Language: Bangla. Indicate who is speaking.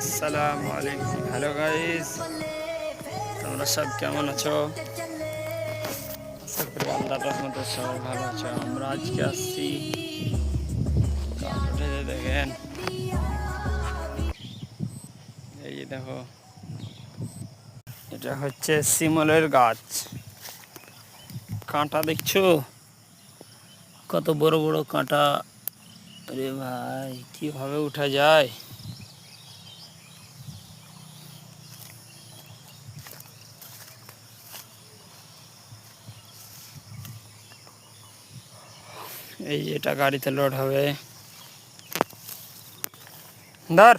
Speaker 1: আসসালামু আলাইকুম। হ্যালো গাইস, তোমরা সব কেমন আছো? আশা করি আল্লাহর রহমতে সবাই ভালো আছো। আমরা আজকে আসছি কাঠ উঠে দেখেন, এই যে দেখো, এটা হচ্ছে শিমলের গাছ। কাঁটা দেখছো কত বড় বড় কাঁটা। আরে ভাই, কিভাবে উঠা যায়? এই যে এটা গাড়িতে লোড হবে। ধর।